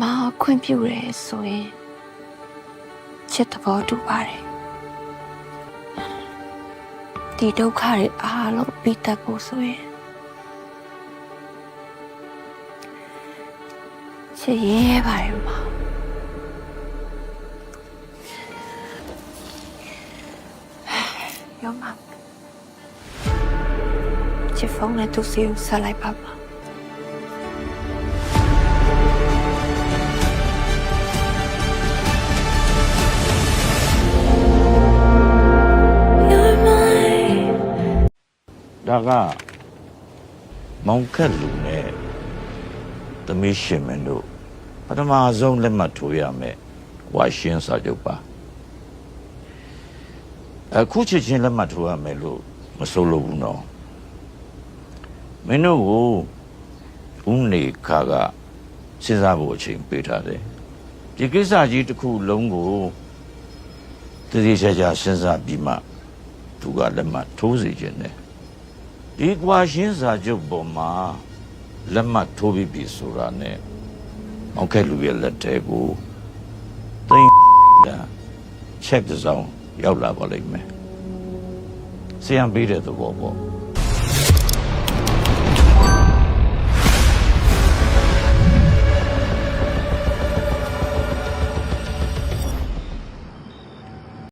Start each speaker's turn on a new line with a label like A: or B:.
A: မာခွင့်ပြုရဲဆိုရင်ချစ်သဘောတူပါတယ်ဒီဒုက္ခတွေအားလုံးပြီးတတ်ဖို့ဆိုရင်ချစ်ရဲပါတယ်မာရောမချစ်ဖုန်းနဲ့သူစီကိုဆက်လိုက်ပါပါ
B: ဒါကမောင်ခက်လူနဲ့သမီးရှင်မင်းတို့ပထမဆုံးလက်မှတ်ထိုးရမယ်ဝါရှင်းစာချုပ်ပါအခုချက်ချင်းလက်မှတ်ထိုးရမယ်လို့မဆိုလို့ဘူးနော်မင်းတို့ကိုဦးနေခါကစဉ်းစားဖို့အချိန်ပေးထားတယ်ဒီကိစ္စကြီးတစ်ခုလုံးကိုတည်တည်ချာချာစဉ်းစားပြီးမှသူကလက်မှတ်ထိုးစီခြင်းတယ်ဒီကွာရှင်းစာချုပ်ပေါ်မှာလက်မှတ်ထိုးပြီးပြီဆိုတာနဲ့မောင်ခက်လူရဲ့လက်ထဲကိုသိန်းချက်တစ်စောင်းရောက်လာပါလိမ့်မယ်ဆရာပေးတဲ့သဘောပေါ့